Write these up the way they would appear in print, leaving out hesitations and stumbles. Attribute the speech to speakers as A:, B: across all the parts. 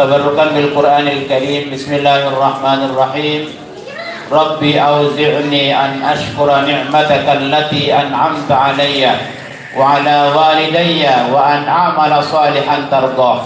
A: tabarrukan bil Qur'anil Karim. Bismillahirrahmanirrahim. Rabbi auzi'ni an ashkura ni'mataka allati an'amta alayya wa ala walidayya wa an a'mala salihan tardah.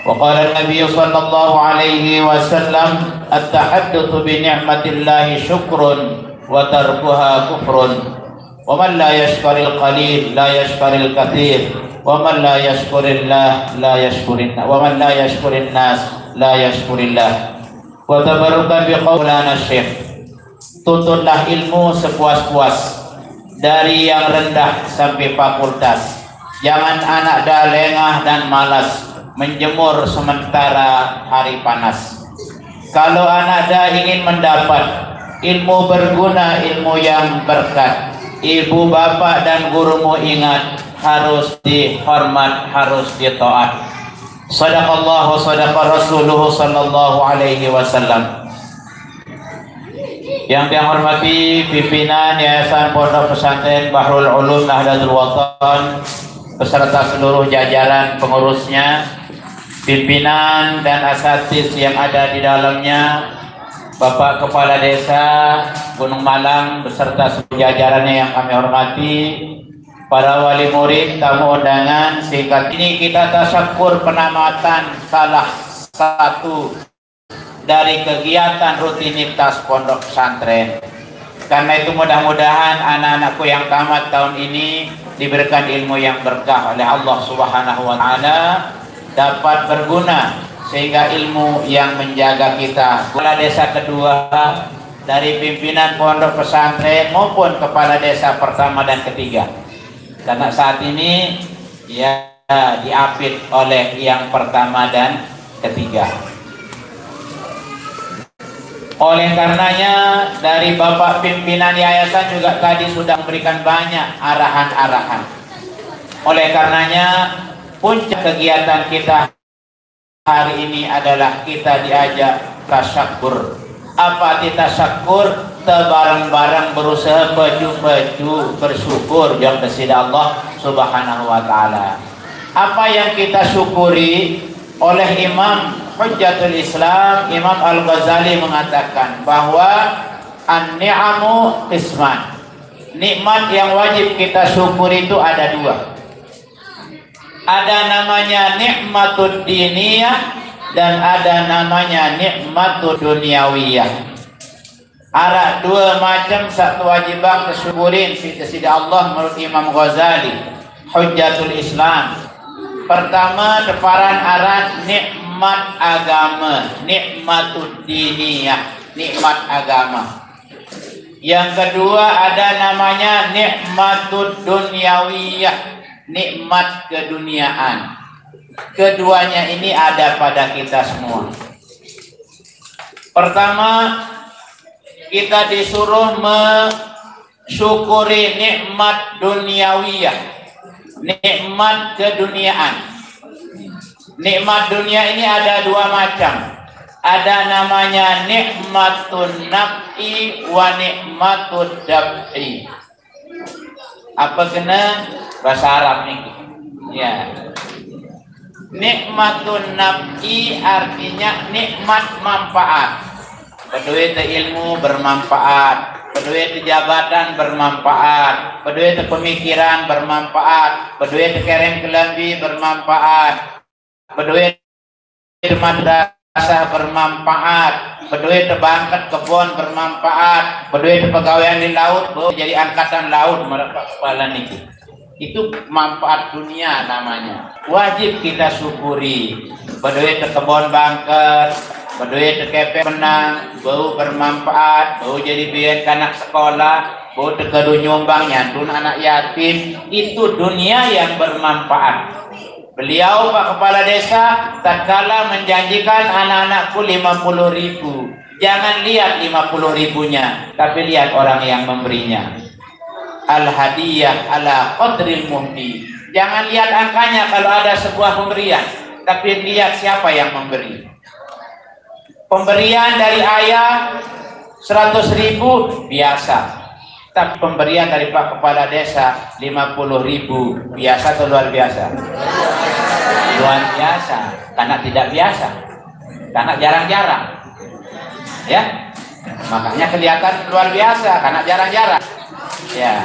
A: Wa qala an-nabiy sallallahu alaihi wasallam at-tahaddatsu bi ni'matillahi syukrun wa tarkuha kufrun. Wa man la yashkuril qalil la yashkuril katsir, wa man la yashkurillah la yashkurin, wa man la yashkurin nas la yashkurillah. Wa tabarrukan bi qaulana syekh. Tuntutlah ilmu sepuas-puas dari yang rendah sampai fakultas. Jangan anak dah lengah dan malas menjemur sementara hari panas. Kalau anak dah ingin mendapat ilmu berguna, ilmu yang berkat, ibu bapak dan gurumu ingat, harus dihormat, harus ditaat. Sadaqallahu sadaqa rasuluhu sallallahu alaihi wasallam. Yang dihormati pimpinan Yayasan Pondok Pesantren Bahrul Ulum Nahdlatul Watan beserta seluruh jajaran pengurusnya, pimpinan dan asatidz yang ada di dalamnya, Bapak Kepala Desa Gunung Malang beserta seluruh jajarannya yang kami hormati, para wali murid, tamu undangan. Singkat ini kita tasyakur penamatan salah satu dari kegiatan rutinitas pondok pesantren. Karena itu mudah-mudahan anak-anakku yang tamat tahun ini diberikan ilmu yang berkah oleh Allah Subhanahu wa taala, dapat berguna sehingga ilmu yang menjaga kita. Kepala desa kedua dari pimpinan pondok pesantren maupun kepala desa pertama dan ketiga. Karena saat ini ya diapit oleh yang pertama dan ketiga. Oleh karenanya dari Bapak pimpinan yayasan juga tadi sudah memberikan banyak arahan-arahan. Oleh karenanya puncak kegiatan kita hari ini adalah kita diajak tasyakur. Apa arti tasyakur? Bareng-bareng berusaha baju-baju bersyukur yang kepada Allah Subhanahu wa taala. Apa yang kita syukuri? Oleh Imam Hujjatul Islam Imam Al-Ghazali mengatakan bahwa an-ni'amu qisman. Nikmat yang wajib kita syukuri itu ada dua. Ada namanya nikmatud diniyah dan ada namanya nikmatud dunyawiyah. Ada dua macam, satu wajib kesyukurin sida Allah menurut Imam Ghazali Hujjatul Islam. Pertama deparan aran nikmat agama, nikmatud diniyah, nikmat agama. Yang kedua ada namanya nikmatud dunyawiyah, nikmat keduniaan. Keduanya ini ada pada kita semua. Pertama, kita disuruh mensyukuri nikmat dunyawiyah, nikmat keduniaan. Nikmat dunia ini ada dua macam. Ada namanya nikmatun naf'i wa nikmatud dab'i. Apa kena bahasa Arab nih? Ya. Nikmatun naf'i artinya nikmat manfaat. Berduit ilmu bermanfaat, berduit jabatan bermanfaat, berduit pemikiran bermanfaat, berduit kereng kelambi bermanfaat, berduit madrasah bermanfaat, berduit bangkat kebun bermanfaat, berduit pegawaian di laut, jadi angkatan laut mereka kepala niki. Itu manfaat dunia namanya. Wajib kita syukuri. Berduit kebun bangkat, berduit kepe menang, bau bermanfaat, bau jadi biaya anak sekolah, bau tekedu nyumbang nyantun anak yatim. Itu dunia yang bermanfaat. Beliau Pak Kepala Desa tatkala menjanjikan anak-anakku 50.000. Jangan lihat 50.000-nya, tapi lihat orang yang memberinya. Al-hadiyah ala qadril muhdi. Jangan lihat angkanya kalau ada sebuah pemberian, tapi lihat siapa yang memberi. Pemberian dari ayah 100.000 biasa, tapi pemberian dari Pak Kepala Desa 50.000 biasa atau luar biasa? luar biasa, karena tidak biasa, karena jarang-jarang, ya. Makanya kelihatan luar biasa, karena jarang-jarang. Ya.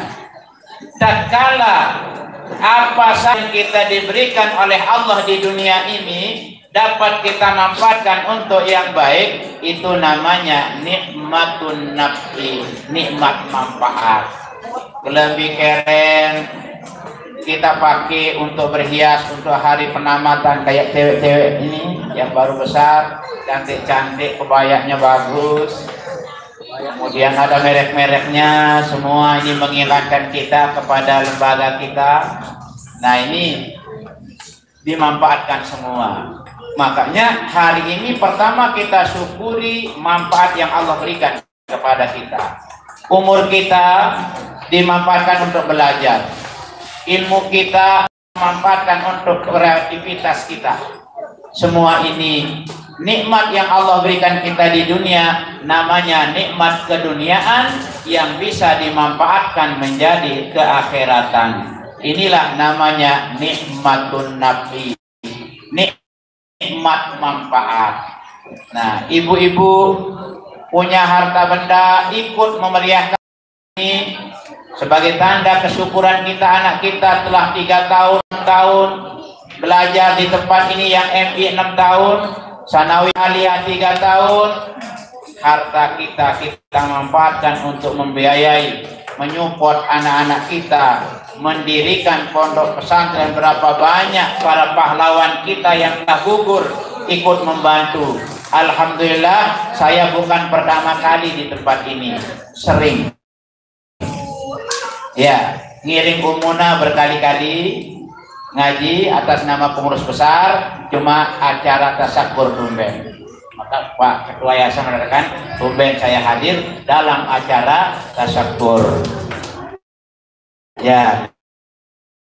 A: Tatkala apa saja yang kita diberikan oleh Allah di dunia ini dapat kita manfaatkan untuk yang baik, itu namanya nikmatun naf'i, nikmat manfaat. Lebih keren kita pakai untuk berhias untuk hari penamatan, kayak cewek-cewek ini yang baru besar, cantik-cantik, kebayanya bagus, kemudian ada merek-mereknya, semua ini mengingatkan kita kepada lembaga kita. Nah, ini dimanfaatkan semua. Makanya hari ini pertama kita syukuri manfaat yang Allah berikan kepada kita. Umur kita dimanfaatkan untuk belajar, ilmu kita dimanfaatkan untuk kreativitas kita. Semua ini nikmat yang Allah berikan kita di dunia, namanya nikmat keduniaan yang bisa dimanfaatkan menjadi keakhiratan. Inilah namanya nikmatun naf'i, nikmat manfaat. Nah, ibu-ibu punya harta benda, ikut memeriahkan ini sebagai tanda kesyukuran kita. Anak kita telah 3 tahun belajar di tempat ini, yang MI 6 tahun, Sanawi Aliyah 3 tahun. Harta kita manfaatkan untuk membiayai, menyupport anak-anak kita, mendirikan pondok pesantren. Berapa banyak para pahlawan kita yang telah gugur ikut membantu. Alhamdulillah, saya bukan pertama kali di tempat ini, sering ya ngiring umuna berkali-kali ngaji atas nama pengurus besar, cuma acara tasyakur tumben. Maka Pak Ketua Yayasan mengatakan tumben saya hadir dalam acara tasyakur. Ya,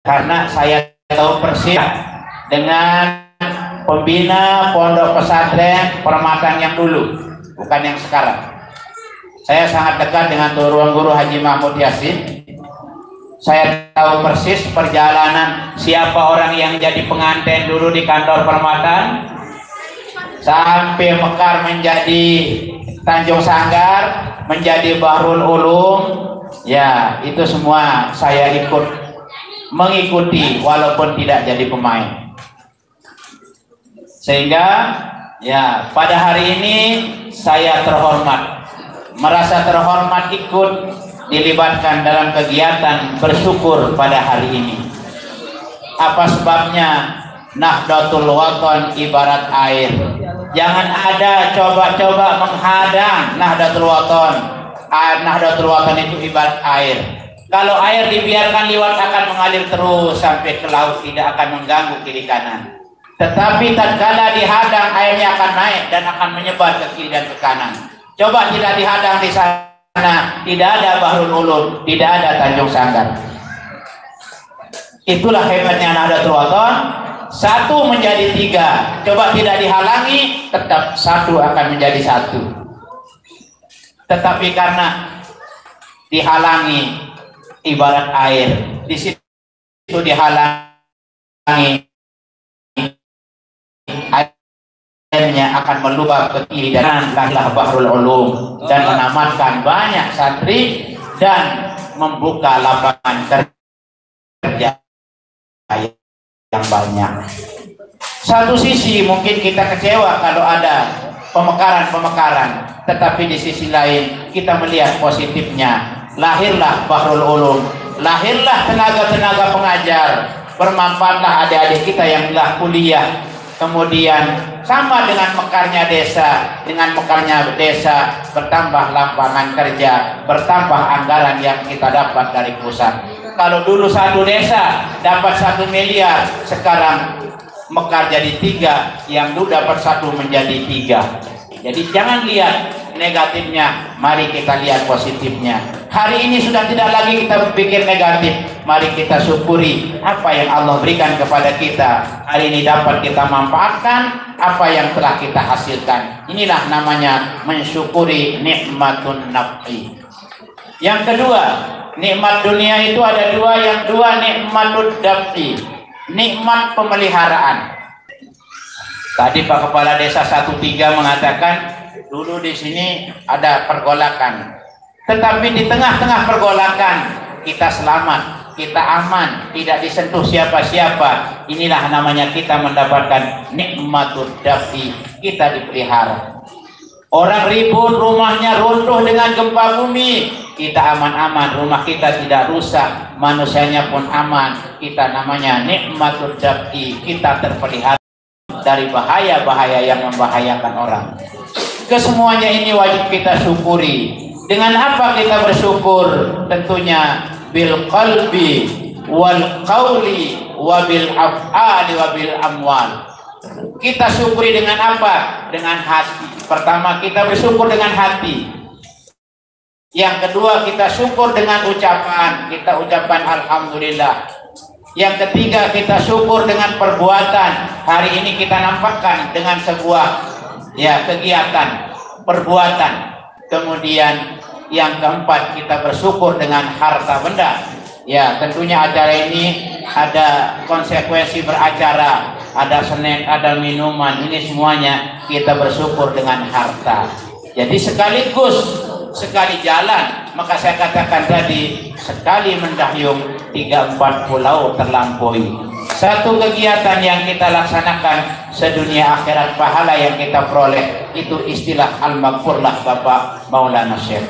A: karena saya tahu persis dengan pembina pondok pesantren Permatan yang dulu, bukan yang sekarang. Saya sangat dekat dengan Tuan Guru Haji Mahmud Yasin. Saya tahu persis perjalanan siapa orang yang jadi pengantin dulu di kantor Permatan, sampai mekar menjadi Tanjung Sanggar, menjadi Bahrul Ulum. Ya, itu semua saya ikut mengikuti walaupun tidak jadi pemain. Sehingga ya pada hari ini saya terhormat, merasa terhormat ikut dilibatkan dalam kegiatan bersyukur pada hari ini. Apa sebabnya? Nahdlatul Wathon ibarat air. Jangan ada coba-coba menghadang Nahdlatul Wathon. Nahdlatul Wathon itu ibarat air. Kalau air dibiarkan lewat akan mengalir terus sampai ke laut, tidak akan mengganggu kiri kanan. Tetapi tatkala dihadang, airnya akan naik dan akan menyebar ke kiri dan ke kanan. Coba tidak dihadang di sana, tidak ada Bahrul Ulum, tidak ada Tanjung Sanggar. Itulah hebatnya Nahdlatul Wathon. 1 menjadi 3. Coba tidak dihalangi, tetap 1 akan menjadi 1. Tetapi karena dihalangi, ibarat air, di situ dihalangi, airnya akan meluap ke kiri dan lahirlah Bahrul Ulum dan menamatkan banyak santri dan membuka lapangan kerja yang banyak. Satu sisi mungkin kita kecewa kalau ada pemekaran-pemekaran, tetapi di sisi lain kita melihat positifnya. Lahirlah Bahrul Ulum, lahirlah tenaga-tenaga pengajar, bermanfaatlah adik-adik kita yang telah kuliah. Kemudian sama dengan mekarnya desa, bertambah lapangan kerja, bertambah anggaran yang kita dapat dari pusat. Kalau dulu satu desa dapat 1 miliar, sekarang mekar jadi 3, yang dulu dapat 1 menjadi 3. Jadi jangan lihat negatifnya, mari kita lihat positifnya. Hari ini sudah tidak lagi kita berpikir negatif, mari kita syukuri apa yang Allah berikan kepada kita. Hari ini dapat kita manfaatkan apa yang telah kita hasilkan. Inilah namanya mensyukuri nikmatun naf'i. Yang kedua, nikmat dunia itu ada 2, yang 2 nikmatun daf'i. nikmat pemeliharaan. Tadi Pak Kepala Desa 13 mengatakan dulu di sini ada pergolakan, tetapi di tengah-tengah pergolakan kita selamat, kita aman, tidak disentuh siapa-siapa. Inilah namanya kita mendapatkan nikmatul dafi, kita dipelihara. Orang ribut, rumahnya runtuh dengan gempa bumi, kita aman-aman, rumah kita tidak rusak, manusianya pun aman. Kita namanya nikmatul dafi, kita terpelihara dari bahaya-bahaya yang membahayakan orang. Kesemuanya ini wajib kita syukuri. Dengan apa kita bersyukur? Tentunya bil qalbi wal qawli wa bil af'ali wa bil amwal. Kita syukuri dengan apa? Dengan hati. Pertama, kita bersyukur dengan hati. Yang kedua, kita syukur dengan ucapan. Kita ucapkan alhamdulillah. Yang ketiga, kita syukur dengan perbuatan. Hari ini kita nampakkan dengan sebuah kegiatan, perbuatan. Kemudian yang keempat, kita bersyukur dengan harta benda. Ya, tentunya acara ini ada konsekuensi beracara, ada snack, ada minuman, ini semuanya kita bersyukur dengan harta. Jadi sekali jalan, maka saya katakan tadi, sekali mendahyung 3-4 pulau terlampaui. Satu kegiatan yang kita laksanakan sedunia akhirat, pahala yang kita peroleh, itu istilah al-maghfurlah Bapak Maulana Syekh.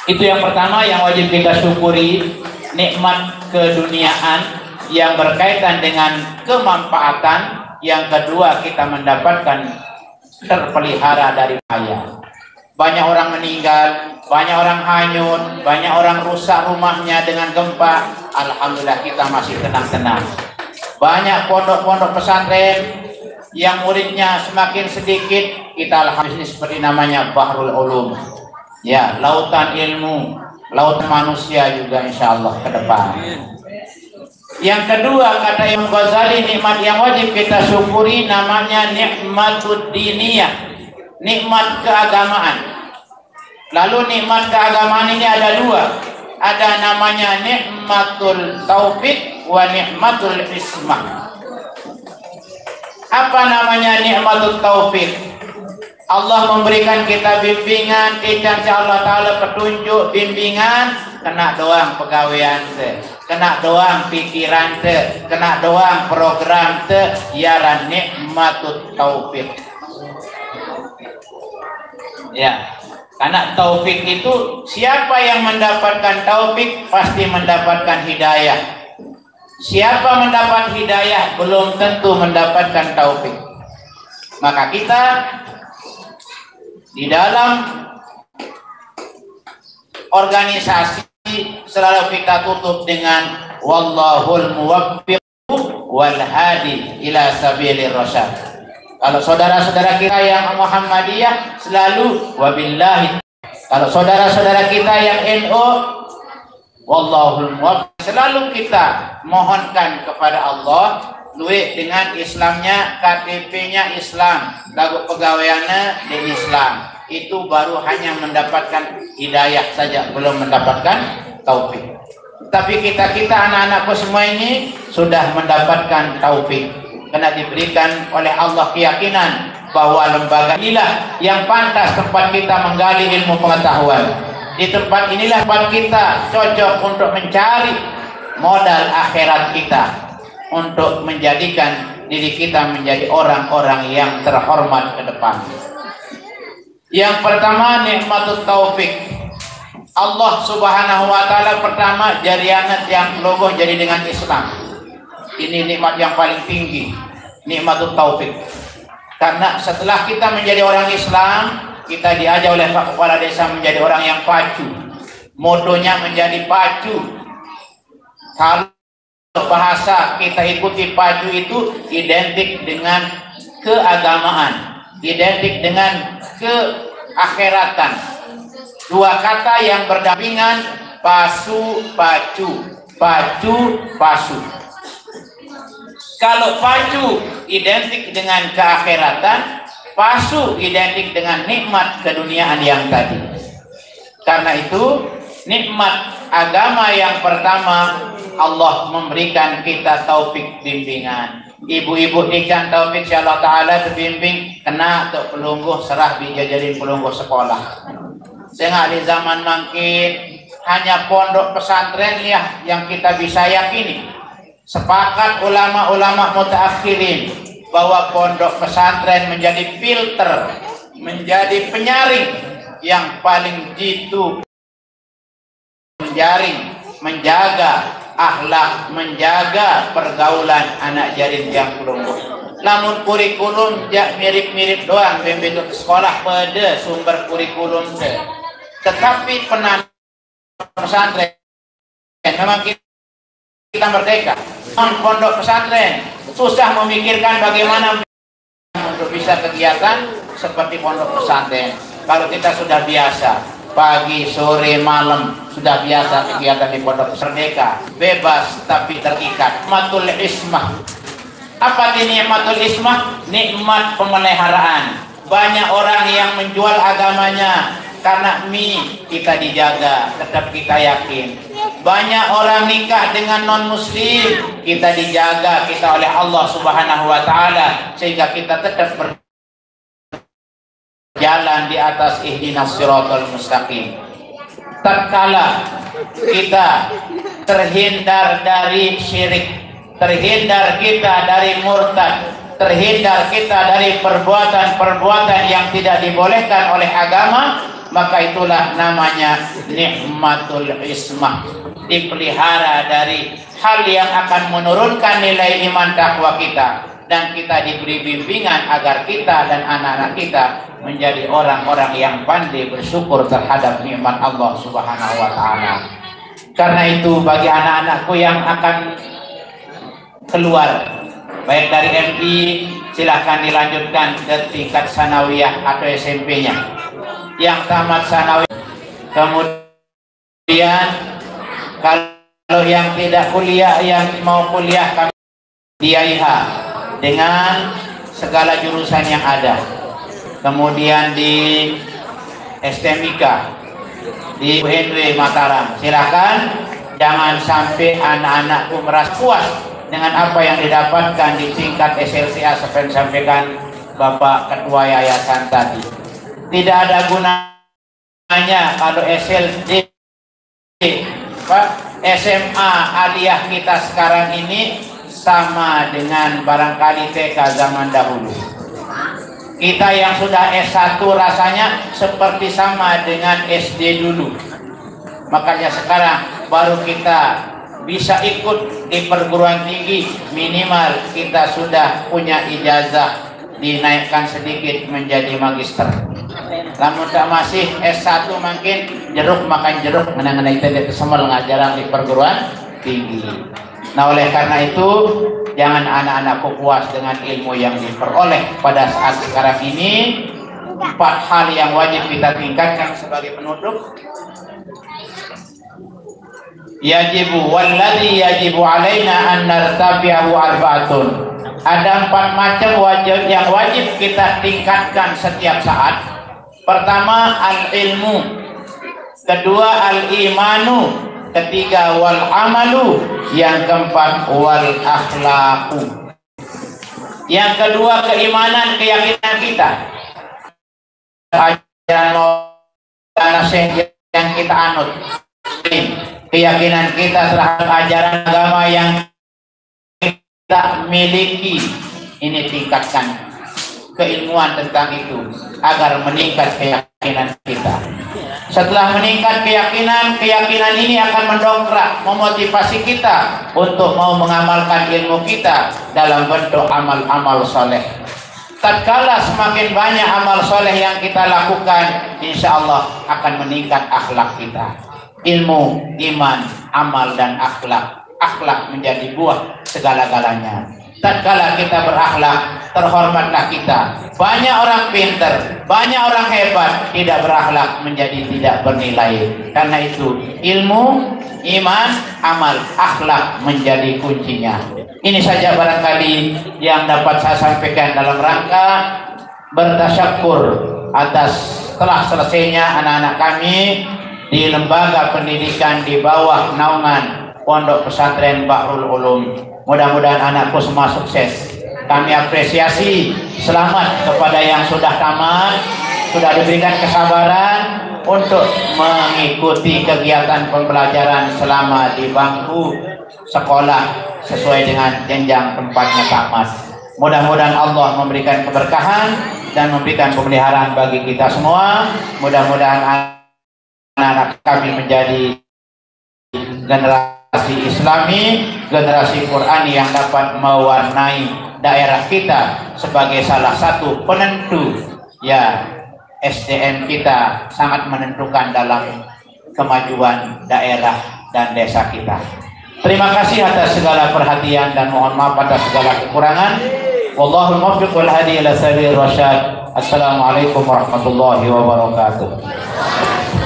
A: Itu yang pertama yang wajib kita syukuri, nikmat keduniaan yang berkaitan dengan kemanfaatan. Yang kedua, kita mendapatkan terpelihara dari bahaya. Banyak orang meninggal, banyak orang hanyut, banyak orang rusak rumahnya dengan gempa. Alhamdulillah kita masih tenang-tenang. Banyak pondok-pondok pesantren yang muridnya semakin sedikit, kita alhamdulillah seperti namanya Bahrul Ulum. Ya, lautan ilmu, lautan manusia juga insya Allah ke depan. Yang kedua, kata Imam Ghazali, nikmat yang wajib kita syukuri namanya nikmatud diniyah, nikmat keagamaan. Lalu nikmat keagamaan ini ada dua, ada namanya nikmatul taufik wa nikmatul ismah. Apa namanya nikmatul taufik? Allah memberikan kita bimbingan, kita Allah Ta'ala petunjuk, bimbingan, kena doang pegawaian te, kena doang pikiran te, kena doang program te, ya nikmatut taufik. Ya, karena taufik itu, siapa yang mendapatkan taufik pasti mendapatkan hidayah. Siapa mendapat hidayah belum tentu mendapatkan taufik. Maka kita di dalam organisasi selalu kita tutup dengan wallahul muwaffiq wal hadi ila sabilir rasyad. Kalau saudara-saudara kita yang Muhammadiyah selalu wabillahi. Kalau saudara-saudara kita yang NU wallahul muwaffiq, selalu kita mohonkan kepada Allah duit dengan Islamnya, KTP-nya Islam, lagu pegawaiannya di Islam. Itu baru hanya mendapatkan hidayah saja, belum mendapatkan taufik. Tapi kita anak-anakku semua ini sudah mendapatkan taufik, karena diberikan oleh Allah keyakinan bahwa lembaga inilah yang pantas tempat kita menggali ilmu pengetahuan. Di tempat inilah tempat kita cocok untuk mencari modal akhirat kita, untuk menjadikan diri kita menjadi orang-orang yang terhormat ke depan. Yang pertama, nikmatut taufik. Allah Subhanahu wa Ta'ala pertama jarianat yang logoh jadi dengan Islam. Ini nikmat yang paling tinggi, nikmatut taufik. Karena setelah kita menjadi orang Islam, kita diajar oleh Pak Kepala Desa menjadi orang yang pacu. Motonya menjadi pacu. Kalau bahasa kita ikuti pacu itu identik dengan keagamaan, identik dengan keakhiratan. Dua kata yang berdampingan, pasu, pacu, pacu, pasu. Kalau pacu identik dengan keakhiratan, pasu identik dengan nikmat keduniaan yang tadi. Karena itu nikmat agama yang pertama Allah memberikan kita taufik bimbingan. Ibu-ibu ikan taufik insyaallah taala terbimbing kena untuk pelungguh serah bija jadi pelungguh sekolah. Sehingga di zaman makin hanya pondok pesantren ya yang kita bisa yakini. Sepakat ulama-ulama mutaakhirin bahwa pondok pesantren menjadi filter, menjadi penyaring yang paling jitu, menjaring, menjaga akhlak, menjaga pergaulan anak jarin yang pelungguh. Namun kurikulum mirip-mirip doang bentuk sekolah pada sumber kurikulum tetapi penanam pesantren memang kita merdeka. Pondok pesantren susah memikirkan bagaimana untuk bisa kegiatan seperti pondok pesantren. Kalau kita sudah biasa pagi, sore, malam sudah biasa kegiatan di pondok merdeka, bebas tapi terikat. Nikmatul ismah. Apa ini nikmatul ismah? Nikmat pemeliharaan. Banyak orang yang menjual agamanya karena kita dijaga, tetap kita yakin. Banyak orang nikah dengan non muslim, kita dijaga kita oleh Allah Subhanahu wa taala sehingga kita tetap jalan di atas ihdinas siratal mustaqim. Tatkala kita terhindar dari syirik, terhindar kita dari murtad, terhindar kita dari perbuatan-perbuatan yang tidak dibolehkan oleh agama, maka itulah namanya nikmatul ismah. Dipelihara dari hal yang akan menurunkan nilai iman takwa kita, dan kita diberi bimbingan agar kita dan anak-anak kita menjadi orang-orang yang pandai bersyukur terhadap nikmat Allah Subhanahu wa taala. Karena itu bagi anak-anakku yang akan keluar baik dari MI, silahkan dilanjutkan ke tingkat sanawiyah atau SMP-nya. Yang tamat sanawiyah, kemudian kalau yang tidak kuliah, yang mau kuliah kami di IH dengan segala jurusan yang ada. Kemudian di STMIK, di UNW Mataram, silakan. Jangan sampai anak-anakku merasa puas dengan apa yang didapatkan di tingkat SLCA seperti disampaikan Bapak Ketua Yayasan tadi. Tidak ada gunanya kalau SLD, SMA aliyah kita sekarang ini sama dengan barangkali TK zaman dahulu. Kita yang sudah S1 rasanya seperti sama dengan SD dulu. Makanya sekarang baru kita bisa ikut di perguruan tinggi, minimal kita sudah punya ijazah, dinaikkan sedikit menjadi magister. Namun tak masih S1 makin jeruk makan jeruk, mengenai itu semua ngajaran di perguruan tinggi. Nah, oleh karena itu jangan anak-anakku puas dengan ilmu yang diperoleh pada saat sekarang ini. 4 hal yang wajib kita tingkatkan sebagai penutup. Yajibu walladhi yajibu alaina an nartabi'ahu arba'atun. Ada 4 macam wajib yang wajib kita tingkatkan setiap saat. Pertama al-ilmu, kedua al-imanu, ketiga wal amalu, yang keempat wal akhlaqu. Yang kedua keimanan, keyakinan kita, ajaran nasihat yang kita anut, keyakinan kita terhadap ajaran agama yang kita miliki, ini tingkatkan keilmuan tentang itu agar meningkat keyakinan kita. Setelah meningkat keyakinan ini akan mendongkrak, memotivasi kita untuk mau mengamalkan ilmu kita dalam bentuk amal-amal soleh. Tatkala semakin banyak amal soleh yang kita lakukan, insya Allah akan meningkat akhlak kita. Ilmu, iman, amal, dan akhlak. Akhlak menjadi buah segala-galanya. Tatkala kita berakhlak, terhormatlah kita. Banyak orang pintar, banyak orang hebat, tidak berakhlak menjadi tidak bernilai. Karena itu ilmu, iman, amal, akhlak menjadi kuncinya. Ini saja barangkali yang dapat saya sampaikan dalam rangka bertasyakur atas telah selesainya anak-anak kami di lembaga pendidikan di bawah naungan Pondok Pesantren Bahrul Ulum. Mudah-mudahan anakku semua sukses. Kami apresiasi, selamat kepada yang sudah tamat, sudah diberikan kesabaran untuk mengikuti kegiatan pembelajaran selama di bangku sekolah sesuai dengan jenjang tempatnya tamat. Mudah-mudahan Allah memberikan keberkahan dan memberikan pemeliharaan bagi kita semua. Mudah-mudahan anak-anak kami menjadi generasi Islami, generasi Qurani yang dapat mewarnai daerah kita sebagai salah satu penentu ya SDM kita sangat menentukan dalam kemajuan daerah dan desa kita. Terima kasih atas segala perhatian dan mohon maaf atas segala kekurangan. Wallahul muwaffiq wal hadi ila sabilir rasyad. Assalamualaikum warahmatullahi wabarakatuh.